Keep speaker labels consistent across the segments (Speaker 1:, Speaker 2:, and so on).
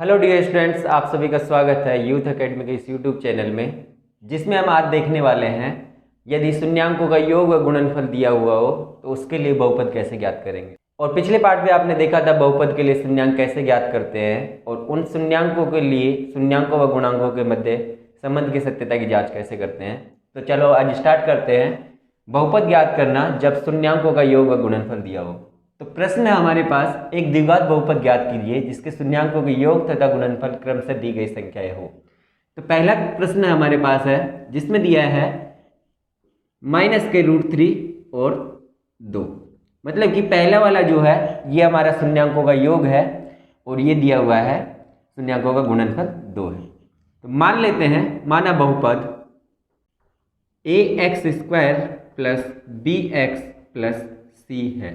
Speaker 1: Hello dear students, आप सभी का स्वागत है यूथ एकेडमी के इस यूट्यूब चैनल में, जिसमें हम आज देखने वाले हैं यदि शून्यांकों का योग व गुणनफल दिया हुआ हो तो उसके लिए बहुपद कैसे ज्ञात करेंगे। और पिछले पार्ट में आपने देखा था बहुपद के लिए शून्यांक कैसे ज्ञात करते हैं और उन शून्यांकों के लिए शून्यांकों व गुणांकों के मध्य संबंध की सत्यता की जाँच कैसे करते हैं। तो चलो आज स्टार्ट करते हैं बहुपद ज्ञात करना जब शून्यांकों का योग व गुणनफल दिया हो। तो प्रश्न है हमारे पास, एक द्विघात बहुपद ज्ञात कीजिए जिसके शून्यांकों के योग तथा गुणनफल क्रम से दी गई संख्याएं हो। तो पहला प्रश्न हमारे पास है जिसमें दिया है -√3 और 2, मतलब कि पहला वाला जो है ये हमारा शून्यांकों का योग है और ये दिया हुआ है शून्यांकों का गुणनफल 2 है। तो मान लेते हैं माना बहुपद ax² + bx + c है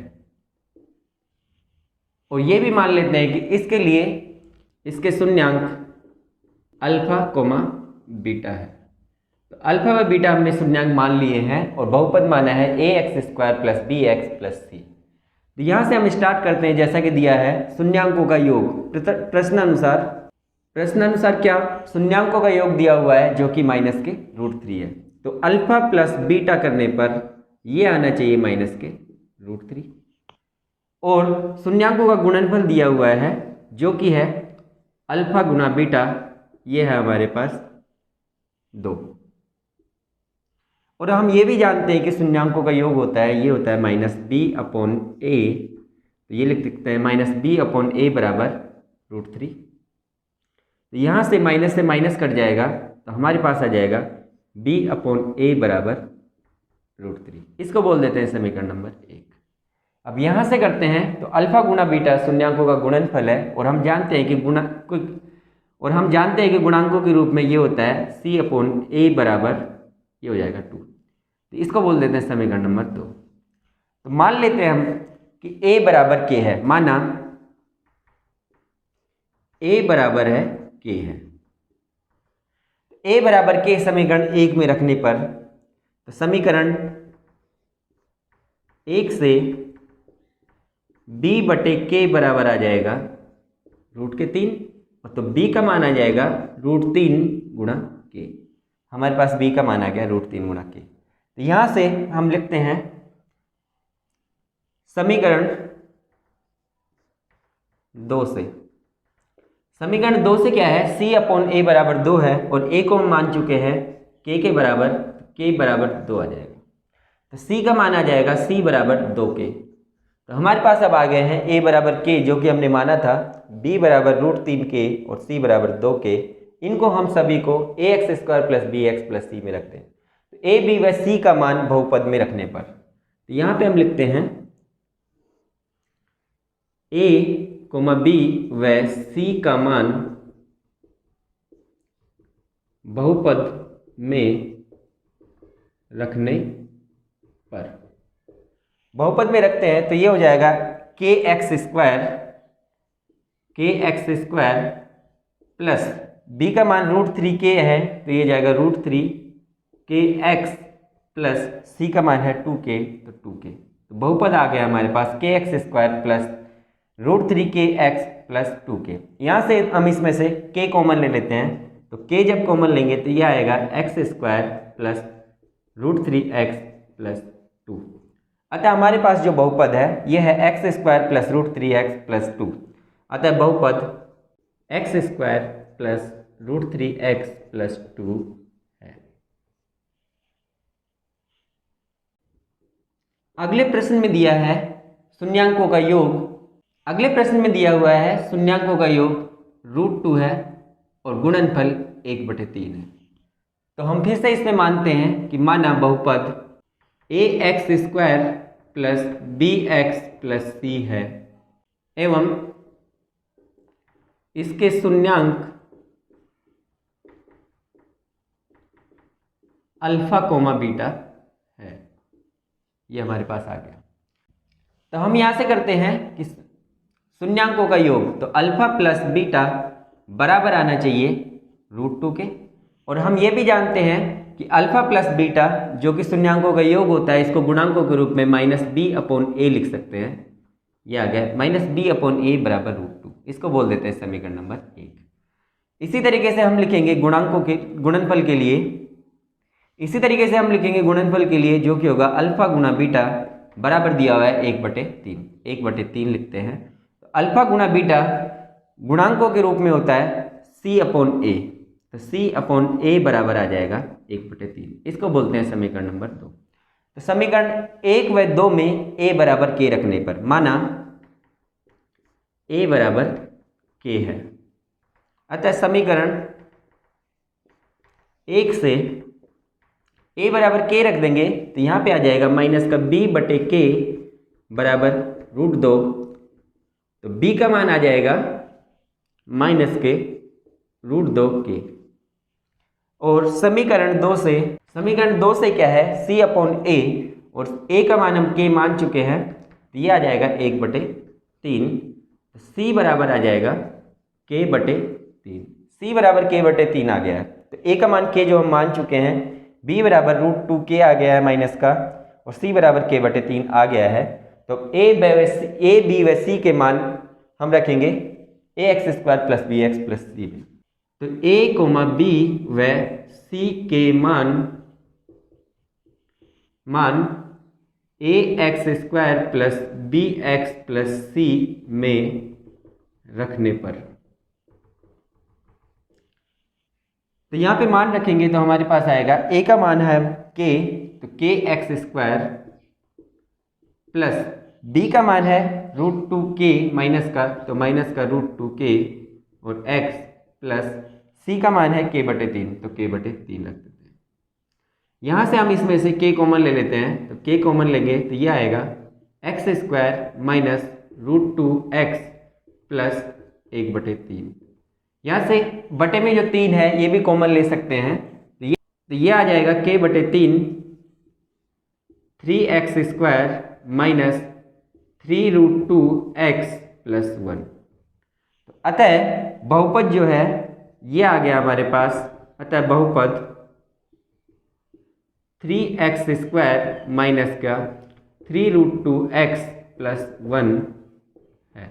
Speaker 1: और ये भी मान लेते हैं कि इसके लिए इसके शून्यांक अल्फा कोमा बीटा है। तो अल्फा व बीटा हमने शून्यांक मान लिए हैं और बहुपद माना है ax² + bx + c। तो यहाँ से हम स्टार्ट करते हैं। जैसा कि दिया है शून्यांकों का योग, प्रश्नानुसार क्या शून्यांकों का योग दिया हुआ है जो कि -√3 है। तो अल्फा प्लस बीटा करने पर ये आना चाहिए -√3 और शून्यांकों का गुणनफल दिया हुआ है जो कि है अल्फा गुना बीटा, ये है हमारे पास 2। और हम ये भी जानते हैं कि शून्यांकों का योग होता है, ये होता है -b/a। तो ये लिख सकते हैं -b/a = √3। तो यहाँ से माइनस कट जाएगा तो हमारे पास आ जाएगा b/a = √3। इसको बोल देते हैं समीकरण नंबर 1। अब यहाँ से करते हैं तो अल्फा गुना बीटा शून्यांकों का गुणनफल है और हम जानते हैं कि गुणांकों के रूप में ये होता है c/a बराबर ये हो जाएगा 2। तो इसको बोल देते हैं समीकरण नंबर 2। तो मान लेते हैं हम कि a बराबर k है, माना a बराबर है k है। a बराबर k समीकरण 1 में रखने पर तो समीकरण 1 से b/k बराबर आ जाएगा √3 और तो b का मान आ जाएगा √3 गुणा k। हमारे पास b का मान आ गया √3 गुणा k। तो यहाँ से हम लिखते हैं समीकरण 2 से। समीकरण 2 से क्या है, c/a बराबर 2 है और a को हम मान चुके हैं k के बराबर, k बराबर 2 आ जाएगा। तो c का मान आ जाएगा c बराबर 2k। तो हमारे पास अब आ गए हैं a बराबर k जो कि हमने माना था, b बराबर √3k और c बराबर 2k। इनको हम सभी को ax² + bx + c में रखते हैं। तो a, b व c का मान बहुपद में रखने पर तो यहाँ पे हम लिखते हैं a, b व c का मान बहुपद में रखने पर, बहुपद में रखते हैं तो ये हो जाएगा kx² प्लस b का मान √3k है तो ये जाएगा √3kx प्लस c का मान है 2k तो 2k। तो बहुपद आ गया हमारे पास kx² plus √3kx plus 2k। यहाँ से हम इसमें से k कॉमन ले लेते हैं तो k जब कॉमन लेंगे तो यह आएगा x² प्लस √3x प्लस 2। अतः हमारे पास जो बहुपद है यह है x² प्लस √3x प्लस 2। अतः बहुपद x² प्लस √3x प्लस 2 है। अगले प्रश्न में दिया है शून्यांकों का योग। अगले प्रश्न में दिया हुआ है शून्यांकों का योग √2 है और गुणनफल 1/3 है। तो हम फिर से इसमें मानते हैं कि माना बहुपद ax² + bx + c है एवं इसके शून्यांक अल्फा कोमा बीटा है। ये हमारे पास आ गया। तो हम यहाँ से करते हैं कि शून्यांकों का योग, तो अल्फा प्लस बीटा बराबर आना चाहिए √2 के। और हम ये भी जानते हैं कि अल्फा प्लस बीटा जो कि शून्यांकों का योग होता है, इसको गुणांकों के रूप में -b/a लिख सकते हैं। ये आ गया -b/a = √2। इसको बोल देते हैं समीकरण नंबर 1। इसी तरीके से हम लिखेंगे गुणांकों के गुणनफल के लिए, इसी तरीके से हम लिखेंगे गुणनफल के लिए, जो कि होगा अल्फा गुणा बीटा बराबर दिया हुआ है 1/3, 1/3 लिखते हैं। तो अल्फा गुणा बीटा गुणांकों के रूप में होता है C/A, तो C/A बराबर आ जाएगा 1/3। इसको बोलते हैं समीकरण नंबर 2। तो समीकरण 1 व 2 में a बराबर k रखने पर, माना a बराबर k है, अतः समीकरण 1 से a बराबर k रख देंगे तो यहाँ पे आ जाएगा माइनस का b/k बराबर √2। तो b का मान आ जाएगा माइनस के √2k। और समीकरण 2 से क्या है, C/A, और a का मान हम k मान चुके हैं, तो ये आ जाएगा 1/3। C बराबर आ जाएगा k/3। C बराबर k/3 आ गया है। तो a का मान k जो हम मान चुके हैं, b बराबर √2k आ गया है माइनस का, और c बराबर k/3 आ गया है। तो a, b व c के मान हम रखेंगे ax² + bx + c में। तो a, b व c के मान ax² + bx + c में रखने पर, तो यहाँ पे मान रखेंगे तो हमारे पास आएगा a का मान है k, तो kx² प्लस b का मान है √2k माइनस का, तो माइनस का √2k, और x प्लस c का मान है k/3, तो k/3 रख देते हैं। यहाँ से हम इसमें से k कॉमन ले लेते हैं, तो k कॉमन लेंगे तो ये आएगा x² माइनस √2x प्लस 1/3। यहाँ से बटे में जो 3 है ये भी कॉमन ले सकते हैं, तो ये आ जाएगा k/3 3x² माइनस 3√2x + 1। अतः बहुपद जो है ये आ गया हमारे पास, अतः बहुपद 3x² माइनस का 3√2x + 1 है।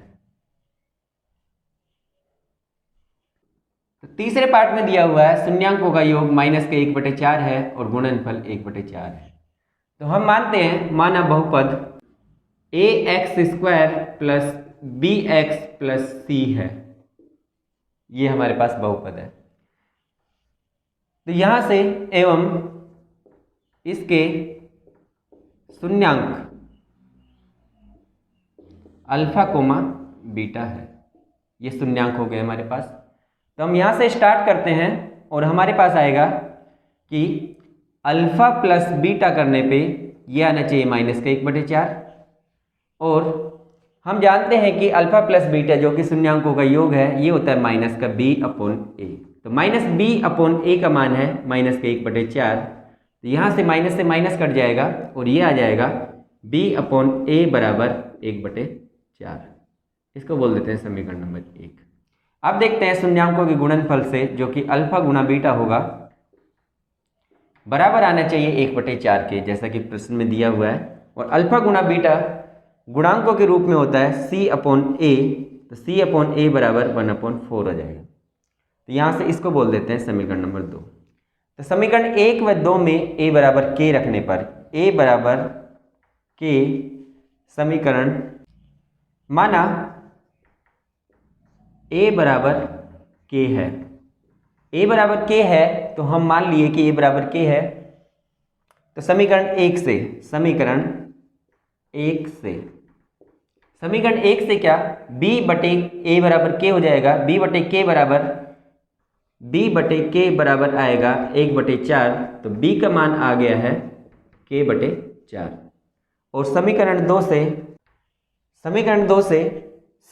Speaker 1: तो तीसरे पार्ट में दिया हुआ है शून्यांकों का योग माइनस के 1/4 है और गुणनफल 1/4 है। तो हम मानते हैं, माना बहुपद ax² + bx + c है, ये हमारे पास बहुपद है। तो यहां से एवं इसके शून्यांक अल्फा कोमा बीटा है, ये शून्यांक हो गए हमारे पास। तो हम यहां से स्टार्ट करते हैं और हमारे पास आएगा कि अल्फा प्लस बीटा करने पे ये आना चाहिए माइनस का 1/4, और हम जानते हैं कि अल्फा प्लस बीटा जो कि शून्यांकों का योग है ये होता है माइनस का b/a। तो माइनस b/a का मान है माइनस का 1/4, तो यहाँ से माइनस कट जाएगा और ये आ जाएगा b/a बराबर 1/4। इसको बोल देते हैं समीकरण नंबर 1। अब देखते हैं शून्यांकों के गुणनफल से, जो कि अल्फा गुणा बीटा होगा, बराबर आना चाहिए 1/4 के, जैसा कि प्रश्न में दिया हुआ है। और अल्फा गुणा बीटा गुणांकों के रूप में होता है C/A, तो C/A बराबर 1/4 हो जाएगा। तो यहाँ से इसको बोल देते हैं समीकरण नंबर 2। तो समीकरण 1 व 2 में a बराबर k रखने पर, a बराबर k समीकरण, माना a बराबर k है, a बराबर k है, तो हम मान लिए कि a बराबर k है। तो समीकरण 1 से क्या, b/a बराबर k हो जाएगा, b/k बराबर आएगा 1/4, तो b का मान आ गया है k/4। और समीकरण 2 से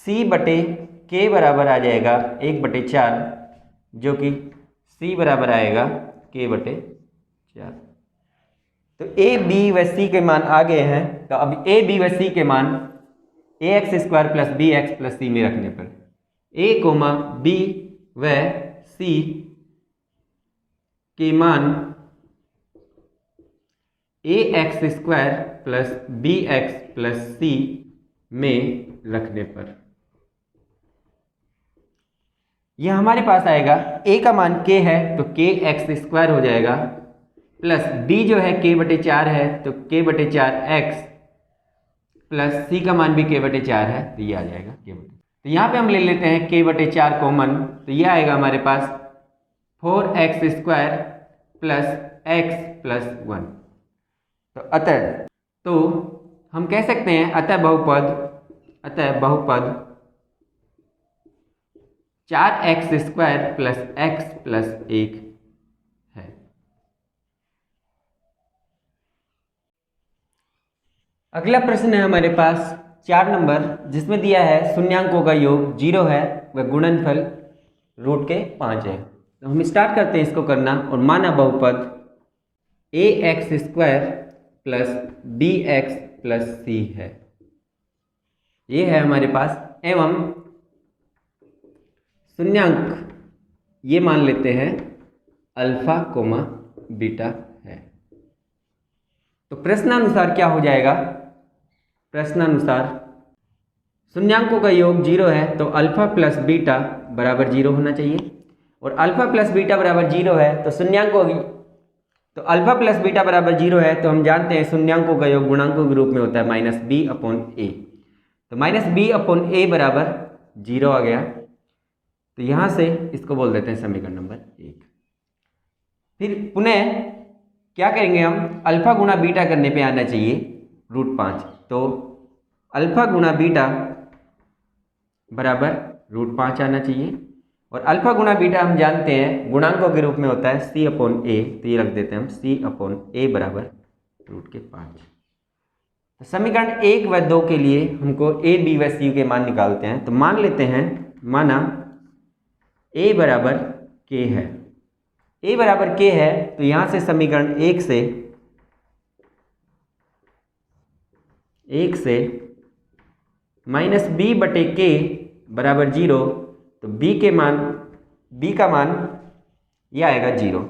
Speaker 1: c/k बराबर आ जाएगा 1/4, जो कि c बराबर आएगा k/4। तो a, b व c के मान आ गए हैं। तो अब a, b व c के मान ax² + bx + c में रखने पर a, b व c के मान ax² + bx + c में रखने पर, ये हमारे पास आएगा a का मान k है तो k x स्क्वायर हो जाएगा, प्लस b जो है k बटे 4 है तो k बटे 4 x, प्लस c का मान भी k बटे 4 है तो ये आ जाएगा k बटे। तो यहाँ पे हम ले लेते हैं k बटे 4 कॉमन, तो ये आएगा हमारे पास 4x square plus x plus 1। तो हम कह सकते हैं अतः बहुपद 4x square plus x plus 1 है। अगला प्रश्न है हमारे पास 4 नंबर, जिसमें दिया है शून्यांकों का योग 0 है व गुणनफल रूट के 5 है। तो हम स्टार्ट करते हैं इसको करना, और माना बहुपद ax square plus bx plus c है, ये है हमारे पास, एवं शून्यांक ये मान लेते हैं अल्फा कोमा बीटा है। तो प्रश्नानुसार क्या हो जाएगा, प्रश्नानुसार शून्यांकों का योग 0 है तो अल्फा प्लस बीटा बराबर 0 होना चाहिए, और अल्फा प्लस बीटा बराबर 0 है तो शून्यांकों तो अल्फा प्लस बीटा बराबर 0 है तो हम जानते हैं शून्यांकों का योग गुणांकों के रूप में होता है माइनस बी अपॉन ए, तो माइनस बी अपॉन ए बराबर 0 आ गया। तो यहाँ से इसको बोल देते हैं समीकरण नंबर 1। फिर पुनः क्या करेंगे हम, अल्फा गुणा बीटा करने पे आना चाहिए रूट 5, तो अल्फा गुणा बीटा बराबर रूट 5 आना चाहिए, और अल्फा गुणा बीटा हम जानते हैं गुणांकों के रूप में होता है c अपॉन ए, तो ये रख देते हैं हम c अपॉन ए बराबर रूट के 5। तो समीकरण 1 व 2 के लिए हमको a b व c के मान निकालते हैं, तो मान लेते हैं, माना a बराबर k है, a बराबर k है तो यहाँ से समीकरण 1 से माइनस बी बटे के बराबर 0, तो b का मान ये आएगा 0,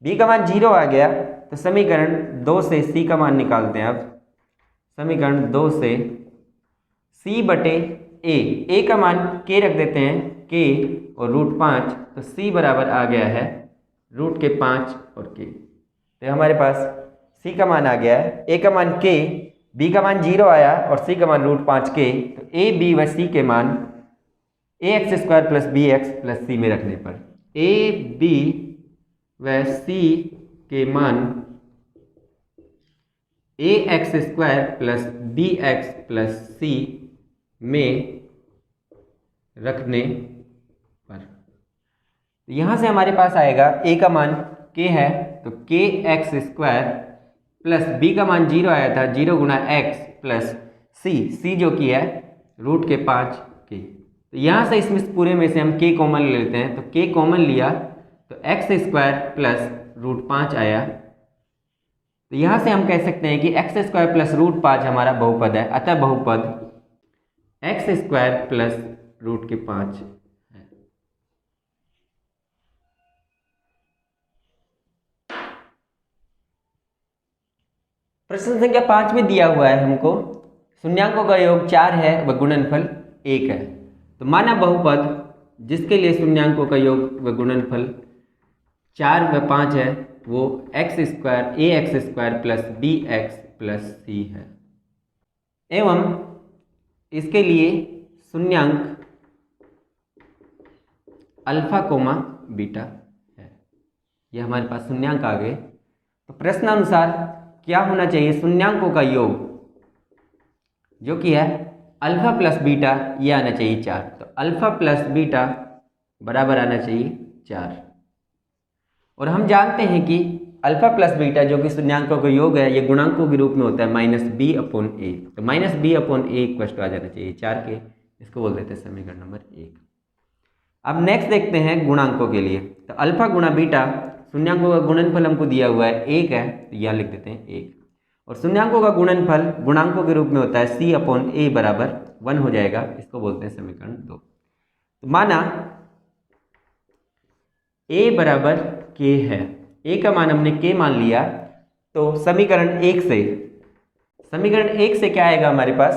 Speaker 1: b का मान 0 आ गया। तो समीकरण 2 से c का मान निकालते हैं। अब समीकरण 2 से c बटे a का मान k रख देते हैं, k और रूट 5, तो c बराबर आ गया है रूट के 5 और k। तो हमारे पास c का मान आ गया है, a का मान k, b का मान 0 आया और c का मान रूट 5k। तो a b व c के मान ax square plus b x plus c में रखने पर a b व c के मान ax square plus b x plus c में रखने पर यहाँ से हमारे पास आएगा a का मान k है तो k x square plus b का मान 0 आया था, 0 गुना x प्लस c जो कि है रूट के 5 k। तो यहाँ से इसमें पूरे में से हम k कॉमन ले लेते हैं, तो k कॉमन लिया तो एक्स स्क्वायर प्लस रूट 5 आया। तो यहाँ से हम कह सकते हैं कि एक्स स्क्वायर प्लस रूट 5 हमारा बहुपद है, अतः बहुपद एक्स स्क्वायर प्लस रूट के 5 है। प्रश्न संख्या 5 में दिया हुआ है हमको शून्यांकों का योग 4 है व गुणनफल 1 है। तो माना बहुपद जिसके लिए शून्यांकों का योग व गुणनफल 4 व 5 है वो x square a x square plus b x plus c है, एवं इसके लिए शून्यांक अल्फा कोमा बीटा है। ये हमारे पास शून्यांक आ गए। तो प्रश्नानुसार क्या होना चाहिए, शून्यांकों का योग जो कि है अल्फा प्लस बीटा, ये आना चाहिए 4। तो अल्फा प्लस बीटा बराबर आना चाहिए 4। और हम जानते हैं कि अल्फा प्लस बीटा जो कि शून्यांकों का योग है, ये गुणांकों के रूप में होता है माइनस बी अपॉन ए। तो minus b upon a equal to आ जाना चाहिए 4 के, इसको बोल देते हैं समीकरण नंबर 1। अब नेक्स्ट देखते हैं गुणांकों के लिए। तो अल्फा गुणा बीटा, शून्यांकों का गुणनफल हमको दिया हुआ है 1 है, तो यहाँ लिख देते हैं 1। और शून्यांकों का गुणनफल गुणांकों के रूप में होता है c अपॉन ए बराबर 1 हो जाएगा, इसको बोलते हैं समीकरण 2। तो माना a बराबर k है, a का मान हमने k मान लिया, तो समीकरण 1 से क्या आएगा हमारे पास,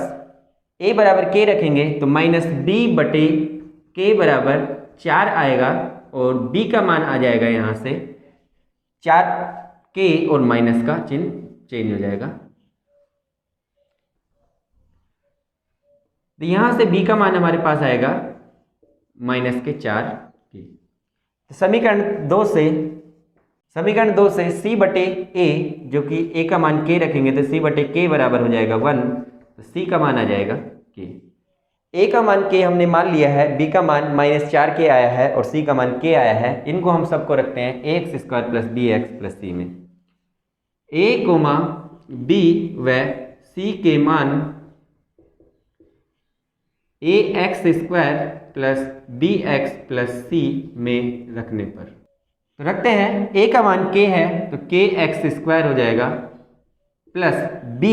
Speaker 1: a बराबर k रखेंगे तो माइनस b बटे k बराबर 4 आएगा और b का मान आ जाएगा यहाँ से 4k और माइनस का चिन्ह चेंज हो जाएगा। तो यहाँ से b का मान हमारे पास आएगा माइनस के 4k। तो समीकरण 2 से c बटे a, जो कि a का मान k रखेंगे तो c बटे k बराबर हो जाएगा 1, तो c का मान आ जाएगा k। a का मान k हमने मान लिया है, b का मान -4k आया है और c का मान k आया है। इनको हम सबको रखते हैं ax square plus bx plus c में। a, b व c के मान ax square plus bx plus c में रखने पर, तो रखते हैं a का मान k है तो kx स्क्वायर हो जाएगा प्लस b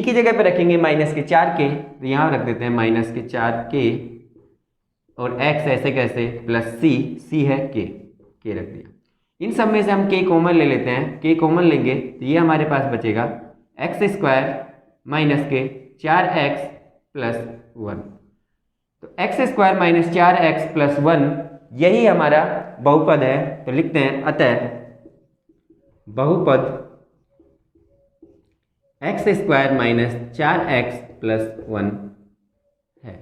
Speaker 1: की जगह पे रखेंगे -4k, तो यहाँ रख देते हैं -4k और x ऐसे कैसे प्लस c है k रख दिया। इन सब में से हम k कॉमन ले लेते हैं, k कॉमन लेंगे तो ये हमारे पास बचेगा x स्क्वायर माइनस के 4x प्लस 1। तो x square minus 4x plus 1 यही हमारा बहुपद है। तो लिखते हैं अतः बहुपद x square minus 4x plus 1 है।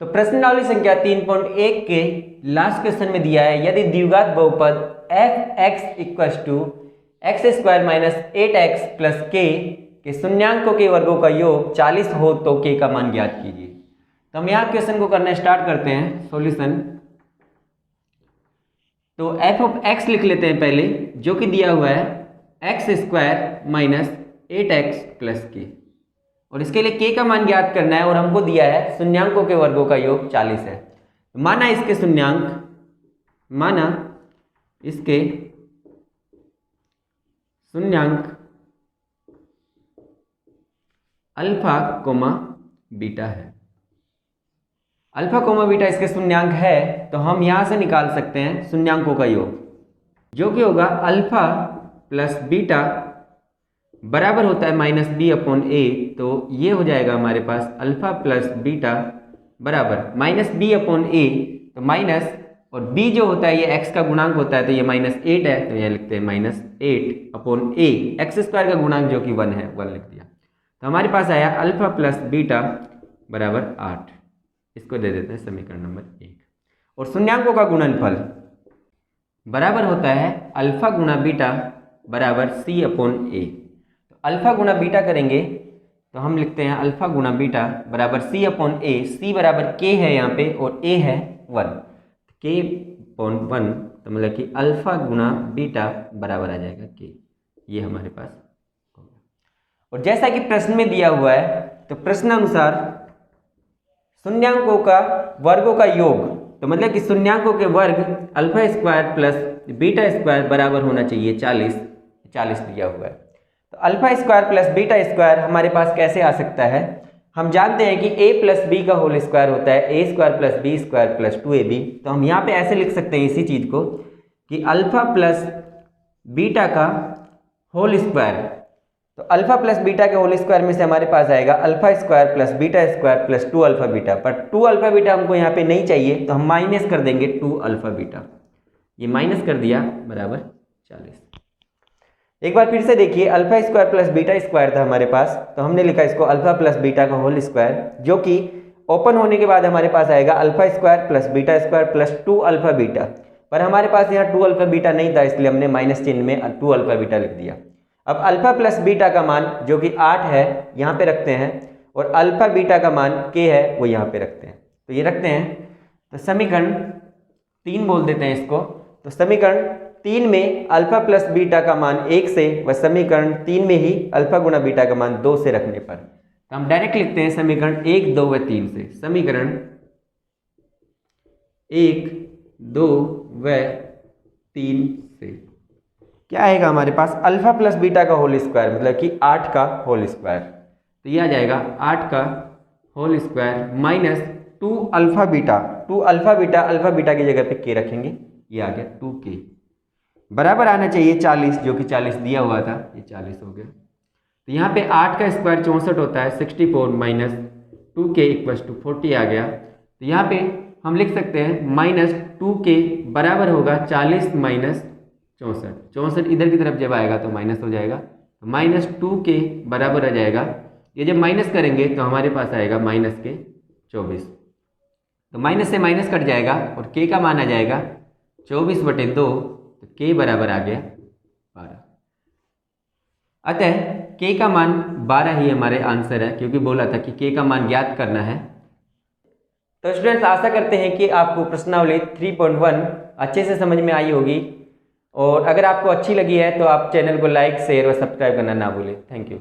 Speaker 1: तो प्रश्नावली संख्या 3.1 के लास्ट क्वेश्चन में दिया है, यदि द्विघात बहुपद f(x) equals to x square minus 8x plus k के शून्यांकों के वर्गों का योग 40 हो तो k का मान ज्ञात कीजिए। तो हम यहाँ क्वेश्चन को करना स्टार्ट करते हैं। सॉल्यूशन, तो f(x) लिख लेते हैं पहले, जो कि दिया हुआ है x square minus 8x plus k, और इसके लिए k का मान ज्ञात करना है और हमको दिया है शून्यांकों के वर्गों का योग 40 है। तो माना इसके शून्यांक अल्फा कोमा बीटा है। अल्फा कोमा बीटा इसके शून्यांक है, तो हम यहाँ से निकाल सकते हैं शून्यांकों का योग, जो कि होगा अल्फा प्लस बीटा बराबर होता है -b/a। तो ये हो जाएगा हमारे पास अल्फा प्लस बीटा बराबर -b/a। तो माइनस और b जो होता है ये x का गुणांक होता है, तो ये -8 है, तो ये लिखते हैं -8/a। एक्स स्क्वायर का गुणांक जो कि 1 है, 1 लिख दिया। तो हमारे पास आया अल्फा प्लस बीटा बराबर 8। इसको दे देते हैं समीकरण नंबर 1। और शून्यांकों का गुणनफल बराबर होता है अल्फा गुणा बीटा बराबर c/a। तो अल्फा गुणा बीटा करेंगे तो हम लिखते हैं अल्फा गुणा बीटा बराबर c/a। c बराबर k है यहाँ पे और a है 1, k/1, तो मतलब कि अल्फा गुणा बीटा बराबर आ जाएगा k। ये हमारे पास होगा। और जैसा कि प्रश्न में दिया हुआ है, तो प्रश्न अनुसार शून्यांकों का वर्गों का योग, तो मतलब कि शून्यांकों के वर्ग alpha square plus beta square बराबर होना चाहिए 40 दिया हुआ है। तो alpha square plus beta square हमारे पास कैसे आ सकता है? हम जानते हैं कि a प्लस बी का होल स्क्वायर होता है a square plus B square plus 2ab। तो हम यहाँ पे ऐसे लिख सकते हैं इसी चीज़ को कि अल्फा प्लस बीटा का होल स्क्वायर। तो अल्फा प्लस बीटा के होल स्क्वायर में से हमारे पास आएगा alpha square plus beta square plus 2 alpha beta, पर 2 अल्फा बीटा हमको यहाँ पे नहीं चाहिए, तो हम माइनस कर देंगे 2 अल्फा बीटा। ये माइनस कर दिया बराबर 40। एक बार फिर से देखिए, alpha square plus beta square था हमारे पास, तो हमने लिखा इसको अल्फा प्लस बीटा का होल स्क्वायर, जो कि ओपन होने के बाद हमारे पास आएगा alpha square plus beta square plus 2 alpha beta. पर हमारे पास यहाँ 2 अल्फा बीटा नहीं था, इसलिए हमने माइनस चिन्ह में 2 अल्फा बीटा लिख दिया। अब अल्फा प्लस बीटा का मान जो कि 8 है यहाँ पे रखते हैं, और अल्फा बीटा का मान k है वो यहाँ पे रखते हैं। तो ये रखते हैं, तो समीकरण 3 बोल देते हैं इसको। तो समीकरण 3 में अल्फा प्लस बीटा का मान 1 से व समीकरण 3 में ही अल्फा गुणा बीटा का मान 2 से रखने पर, तो हम डायरेक्ट लिखते हैं समीकरण 1, 2 व 3 से। समीकरण 1, 2 व 3 से क्या आएगा हमारे पास? अल्फा प्लस बीटा का होल स्क्वायर, मतलब कि 8 का होल स्क्वायर। तो ये आ जाएगा 8 का whole square minus 2 alpha beta. 2 alpha beta की जगह पे k रखेंगे, ये आ गया 2k बराबर आना चाहिए 40, जो कि 40 दिया हुआ था, ये 40 हो गया। तो यहाँ पे 8 का स्क्वायर 64 होता है, 64 माइनस 2k इक्वल्स टू 40 आ गया। तो यहाँ पे हम लिख सकते हैं माइनस 2k बराबर होगा 40 माइनस 64। 64 इधर की तरफ जब आएगा तो माइनस हो जाएगा, तो माइनस 2k बराबर आ जाएगा, ये जब माइनस करेंगे तो हमारे पास आएगा माइनस के 24। तो माइनस से माइनस कट जाएगा और k का मान आ जाएगा 24/2, तो k बराबर आ गया 12। अतः k का मान 12 ही हमारे आंसर है, क्योंकि बोला था कि k का मान ज्ञात करना है। तो स्टूडेंट्स आशा करते हैं कि आपको प्रश्नावली 3.1 अच्छे से समझ में आई होगी, और अगर आपको अच्छी लगी है तो आप चैनल को लाइक, शेयर और सब्सक्राइब करना ना भूलें। Thank you.